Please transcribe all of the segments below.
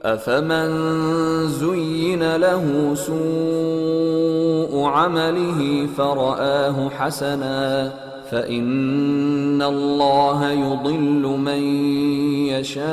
أفمن زين له سوء عمله فرآه حسنا فإن الله يضل من يشاء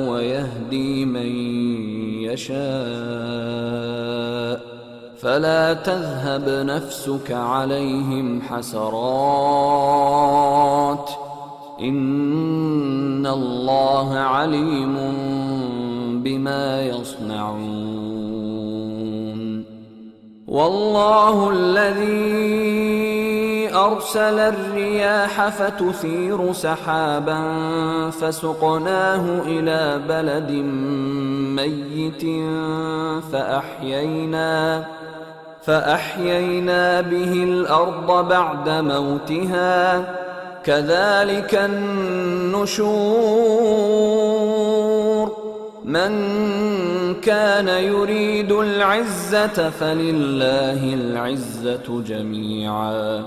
ويهدي من يشاء فلا تذهب نفسك عليهم حسرات إن الله عليم بما يصنعون والله الذي أرسل الرياح فتثير سحابا فسقناه إلى بلد ميت فأحيينا به الأرض بعد موتها كذلك النشور من كان يريد العزة فلله العزة جميعا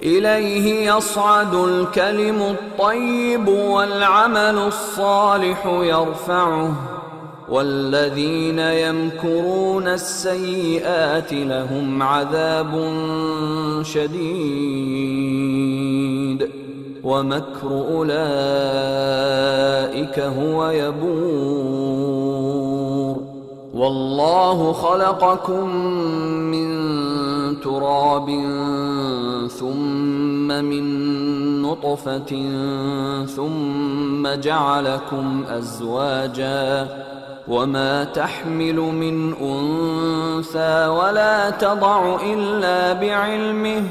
إليه يصعد الكلم الطيب والعمل الصالح يرفعه والذين يمكرون السيئات لهم عذاب شديد ومكر أولئك هو يبور والله خلقكم من تراب ثم من نطفة ثم جعلكم أزواجا وما تحمل من أنثى ولا تضع إلا بعلمه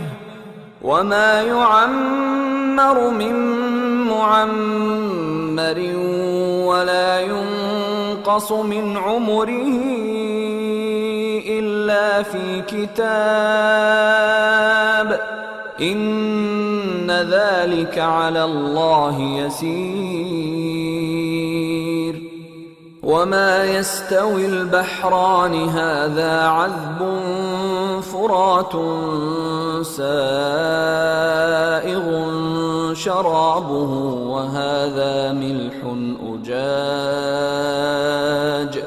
وما يعمر من معمر ولا ينقص من عمره إلا في كتاب إن ذلك على الله يسير وما يستوي البحران هذا عذب فرات سائغ شرابه وهذا ملح أجاج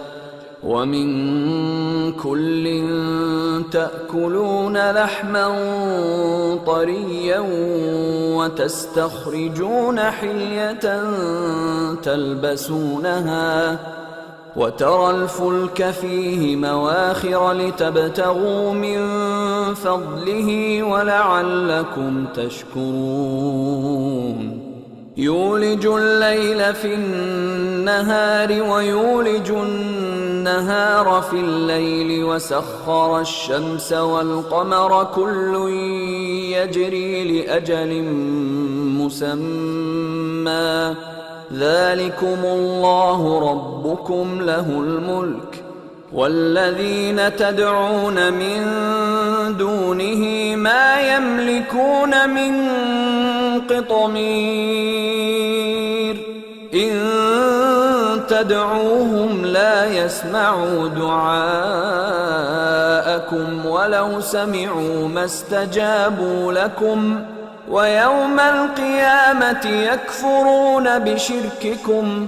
ومن كل تأكلون لحما طريا وتستخرجون حلية تلبسونها وترى الفلك فيه مواخر لتبتغوا من فضله ولعلكم تشكرون يولج الليل في النهار ويولج النهار في الليل وسخر الشمس والقمر كل يجري لأجل مسمى ذلكم الله ربكم له الملك والذين تدعون من دونه ما يملكون من قطمير إن تدعوهم لا يسمعوا دعاءكم ولو سمعوا ما استجابوا لكم ويوم القيامة يكفرون بشرككم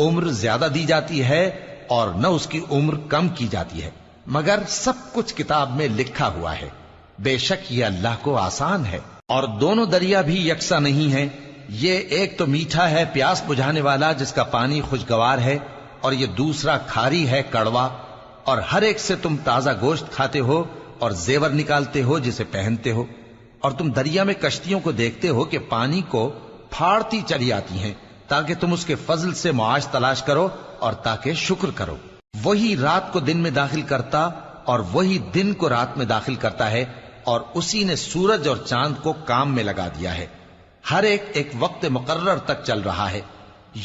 عمر زیادہ دی جاتی ہے اور نہ اس کی عمر کم کی جاتی ہے، مگر سب کچھ کتاب میں لکھا ہوا ہے۔ بے شک یہ اللہ کو آسان ہے۔ اور دونوں دریا بھی یکساں نہیں ہیں، یہ ایک تو میٹھا ہے پیاس بجھانے والا جس کا پانی خوشگوار ہے، اور یہ دوسرا کھاری ہے کڑوا، اور ہر ایک سے تم تازہ گوشت کھاتے ہو اور زیور نکالتے ہو جسے پہنتے ہو، اور تم دریا میں کشتیوں کو دیکھتے ہو کہ پانی کو پھاڑتی چلی آتی ہیں تاکہ تم اس کے فضل سے معاش تلاش کرو اور تاکہ شکر کرو۔ وہی رات کو دن میں داخل کرتا اور وہی دن کو رات میں داخل کرتا ہے، اور اسی نے سورج اور چاند کو کام میں لگا دیا ہے، ہر ایک ایک وقت مقرر تک چل رہا ہے۔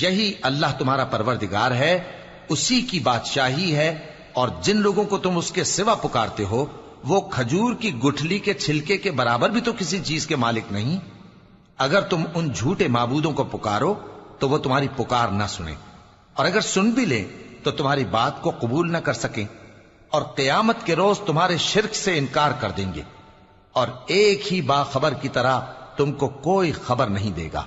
یہی اللہ تمہارا پروردگار ہے، اسی کی بادشاہی ہے، اور جن لوگوں کو تم اس کے سوا پکارتے ہو وہ کھجور کی گٹھلی کے چھلکے کے برابر بھی تو کسی چیز کے مالک نہیں۔ اگر تم ان جھوٹے معبودوں کو پکارو تو وہ تمہاری پکار نہ سنیں، اور اگر سن بھی لیں تو تمہاری بات کو قبول نہ کر سکیں، اور قیامت کے روز تمہارے شرک سے انکار کر دیں گے، اور ایک ہی باخبر کی طرح تم کو کوئی خبر نہیں دے گا۔